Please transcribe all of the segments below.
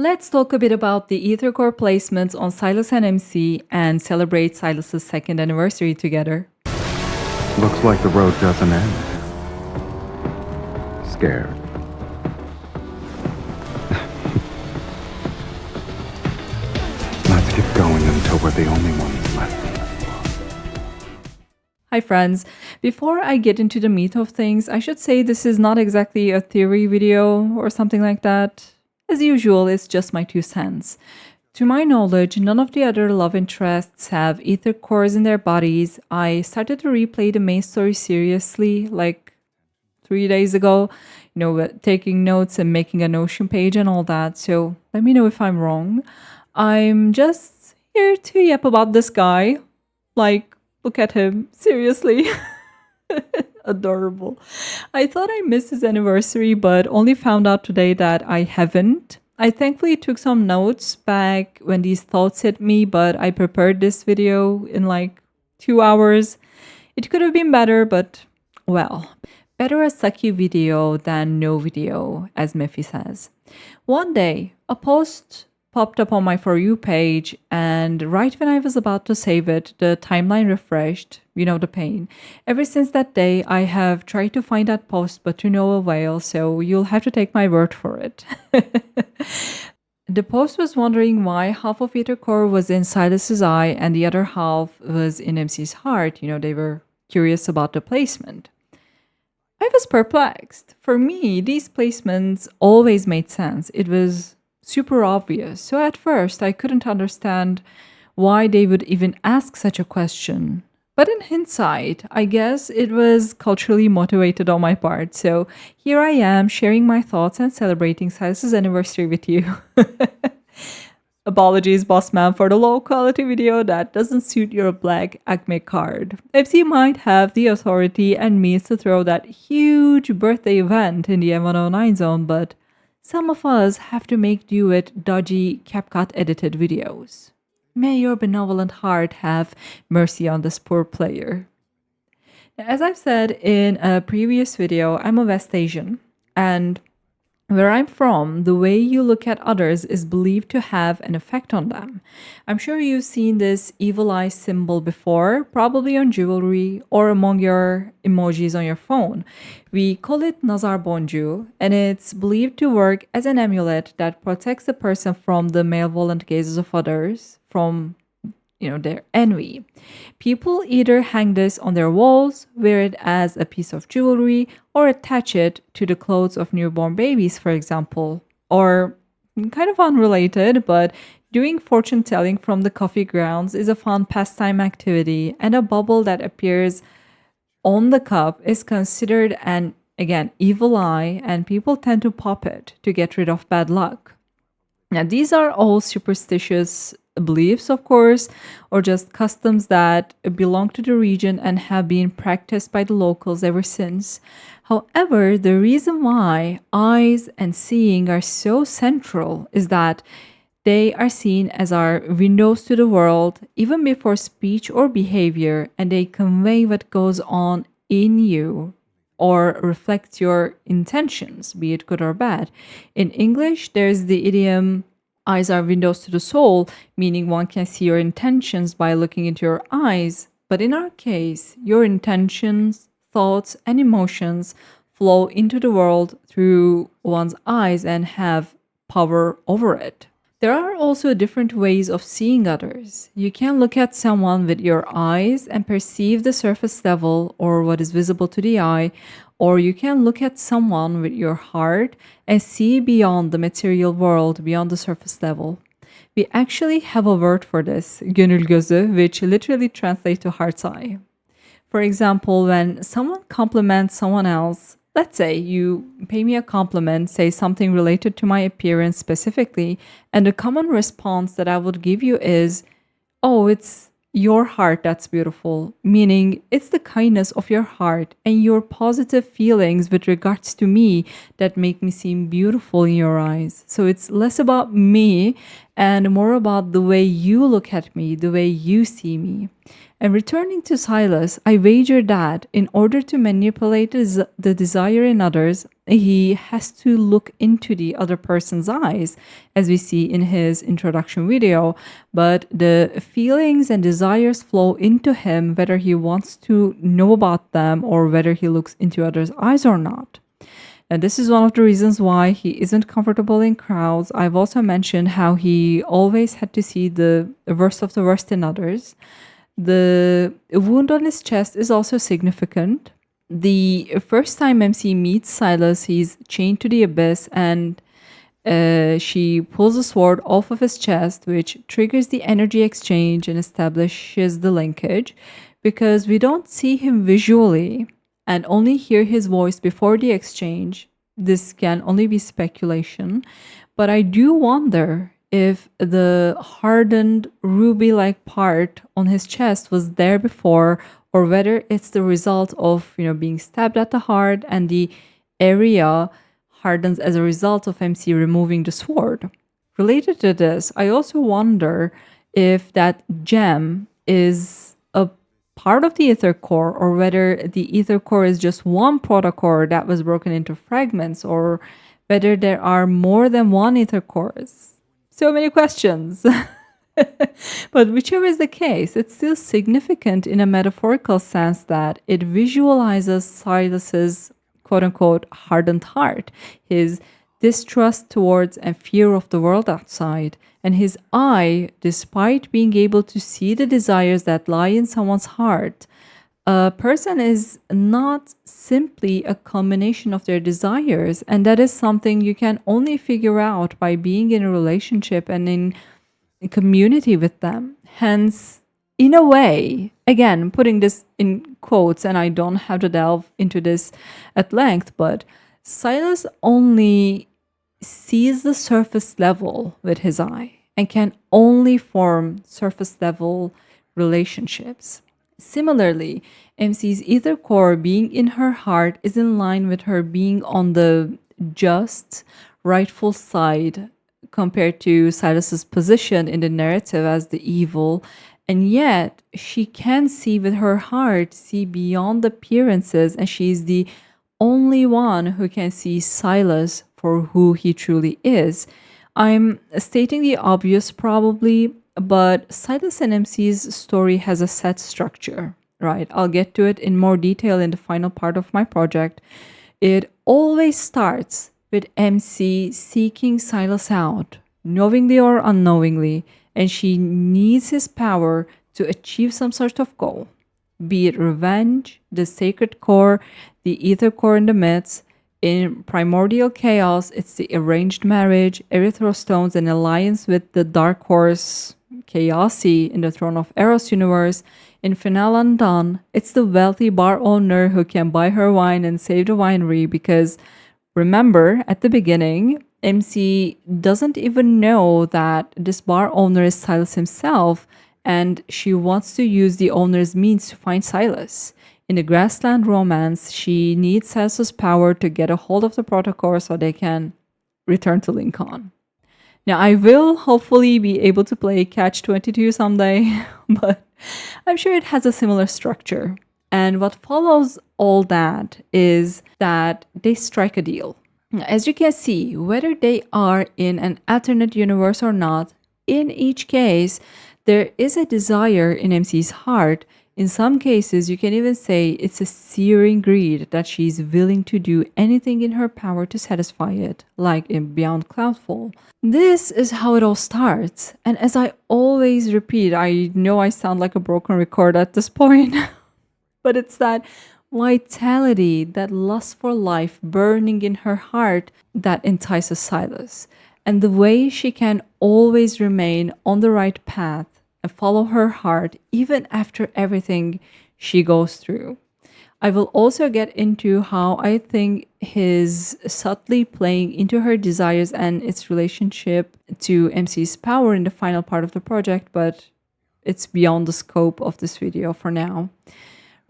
Let's talk a bit about the Aether Core placements on Sylus and MC and celebrate Sylus's second anniversary together. Looks like the road doesn't end. Scared. Let's keep going until we're the only ones left. Hi friends, before I get into the meat of things, I should say this is not exactly a theory video or something like that. As usual, it's just my 2 cents. To my knowledge, none of the other love interests have ether cores in their bodies. I started to replay the main story seriously like 3 days ago, taking notes and making a Notion page and all that. So let me know if I'm wrong. I'm just here to yap about this guy. Like, look at him. Seriously. Adorable. I thought I missed his anniversary, but only found out today that I haven't. I thankfully took some notes back when these thoughts hit me, but I prepared this video in like 2 hours. It could have been better, but well, better a sucky video than no video, as Miffy says. One day, a post popped up on my For You page, and right when I was about to save it, the timeline refreshed. You know the pain. Ever since that day, I have tried to find that post, but to no avail, so you'll have to take my word for it. The post was wondering why half of Aether Core was in Sylus's eye and the other half was in MC's heart. They were curious about the placement. I was perplexed. For me, these placements always made sense. It was super obvious. So at first, I couldn't understand why they would even ask such a question. But in hindsight, I guess it was culturally motivated on my part. So here I am sharing my thoughts and celebrating Sylus's anniversary with you. Apologies, boss man, for the low quality video that doesn't suit your black Acme card. FC might have the authority and means to throw that huge birthday event in the M109 zone, but some of us have to make do with dodgy CapCut edited videos. May your benevolent heart have mercy on this poor player. As I've said in a previous video, I'm a West Asian, and where I'm from, the way you look at others is believed to have an effect on them. I'm sure you've seen this evil eye symbol before, probably on jewelry or among your emojis on your phone. We call it Nazar Bonju, and it's believed to work as an amulet that protects the person from the malevolent gazes of others, from their envy. People either hang this on their walls, wear it as a piece of jewelry, or attach it to the clothes of newborn babies, for example. Or, kind of unrelated, but doing fortune telling from the coffee grounds is a fun pastime activity, and a bubble that appears on the cup is considered an, again, evil eye, and people tend to pop it to get rid of bad luck. Now, these are all superstitious beliefs, of course, or just customs that belong to the region and have been practiced by the locals ever since. However, the reason why eyes and seeing are so central is that they are seen as our windows to the world even before speech or behavior, and they convey what goes on in you or reflects your intentions, be it good or bad. In English, there's the idiom, eyes are windows to the soul, meaning one can see your intentions by looking into your eyes. But in our case, your intentions, thoughts, and emotions flow into the world through one's eyes and have power over it. There are also different ways of seeing others. You can look at someone with your eyes and perceive the surface level or what is visible to the eye, or you can look at someone with your heart and see beyond the material world, beyond the surface level. We actually have a word for this, gönül gözü, which literally translates to heart's eye. For example, when someone compliments someone else, let's say you pay me a compliment, say something related to my appearance specifically, and the common response that I would give you is, oh, it's your heart that's beautiful, meaning it's the kindness of your heart and your positive feelings with regards to me that make me seem beautiful in your eyes. So it's less about me and more about the way you look at me, the way you see me. And returning to Sylus, I wager that in order to manipulate the desire in others, he has to look into the other person's eyes, as we see in his introduction video. But the feelings and desires flow into him whether he wants to know about them or whether he looks into others' eyes or not. And this is one of the reasons why he isn't comfortable in crowds. I've also mentioned how he always had to see the worst of the worst in others. The wound on his chest is also significant. The first time MC meets Sylus, he's chained to the abyss and she pulls a sword off of his chest, which triggers the energy exchange and establishes the linkage. Because we don't see him visually and only hear his voice before the exchange, this can only be speculation. But I do wonder if the hardened ruby-like part on his chest was there before, or whether it's the result of, being stabbed at the heart and the area hardens as a result of MC removing the sword. Related to this, I also wonder if that gem is a part of the Aether Core, or whether the Aether Core is just one Protocore that was broken into fragments, or whether there are more than one Aether Cores. So many questions. But whichever is the case, it's still significant in a metaphorical sense that it visualizes Sylus's quote-unquote hardened heart, his distrust towards and fear of the world outside, and his eye, despite being able to see the desires that lie in someone's heart. A person is not simply a combination of their desires, and that is something you can only figure out by being in a relationship and in a community with them. Hence, in a way, again, putting this in quotes, and I don't have to delve into this at length, but Sylus only sees the surface level with his eye and can only form surface level relationships. Similarly, MC's Aether Core being in her heart is in line with her being on the just, rightful side compared to Sylus's position in the narrative as the evil. And yet, she can see with her heart, see beyond appearances, and she's the only one who can see Sylus for who he truly is. I'm stating the obvious probably, but Sylus and MC's story has a set structure, right? I'll get to it in more detail in the final part of my project. It always starts with MC seeking Sylus out, knowingly or unknowingly, and she needs his power to achieve some sort of goal, be it revenge, the sacred core, the Aether Core in the myths. In Primordial Chaos, it's the arranged marriage, Erythro Stones, an alliance with the Dark Horse Chaosi in the Throne of Eros universe. In Finale Undone, it's the wealthy bar owner who can buy her wine and save the winery because, remember, at the beginning, MC doesn't even know that this bar owner is Sylus himself, and she wants to use the owner's means to find Sylus. In the Grassland romance, she needs Sylus's power to get a hold of the Protocore so they can return to Lincoln. Now, I will hopefully be able to play Catch-22 someday, but I'm sure it has a similar structure. And what follows all that is that they strike a deal. As you can see, whether they are in an alternate universe or not, in each case, there is a desire in MC's heart. In some cases, you can even say it's a searing greed that she's willing to do anything in her power to satisfy it, like in Beyond Cloudfall. This is how it all starts. And as I always repeat, I know I sound like a broken record at this point, but it's that vitality, that lust for life burning in her heart that entices Sylus. And the way she can always remain on the right path and follow her heart even after everything she goes through. I will also get into how I think his subtly playing into her desires and its relationship to MC's power in the final part of the project, but it's beyond the scope of this video for now.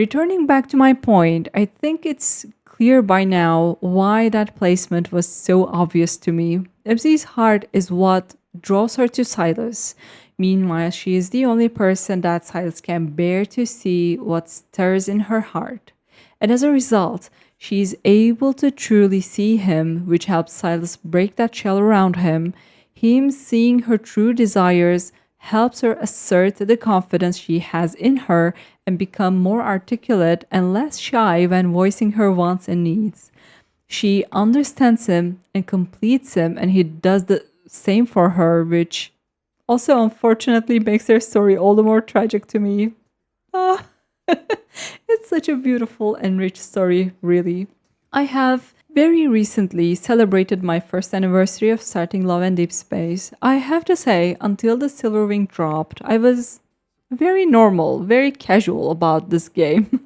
Returning back to my point, I think it's clear by now why that placement was so obvious to me. MC's heart is what draws her to Sylus. Meanwhile, she is the only person that Silas can bear to see what stirs in her heart. And as a result, she is able to truly see him, which helps Silas break that shell around him. Him seeing her true desires helps her assert the confidence she has in her and become more articulate and less shy when voicing her wants and needs. She understands him and completes him, and he does the same for her, which also unfortunately makes their story all the more tragic to me. Ah, it's such a beautiful and rich story, really. I have very recently celebrated my first anniversary of starting Love and Deep Space. I have to say, until the Silver Wing dropped, I was very normal, very casual about this game.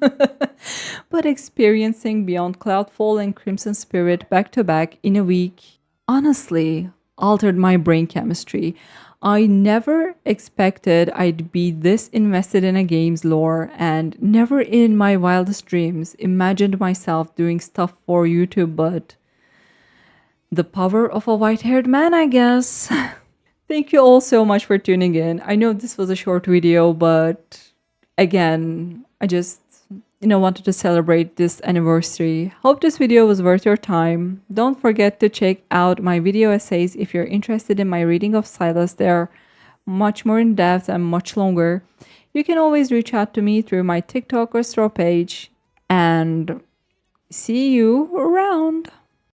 But experiencing Beyond Cloudfall and Crimson Spirit back to back in a week honestly altered my brain chemistry. I never expected I'd be this invested in a game's lore, and never in my wildest dreams imagined myself doing stuff for YouTube, but the power of a white haired man, I guess. Thank you all so much for tuning in. I know this was a short video, but again, I just wanted to celebrate this anniversary. Hope this video was worth your time. Don't forget to check out my video essays if you're interested in my reading of Sylus. They're much more in depth and much longer. You can always reach out to me through my TikTok or store page, and see you around.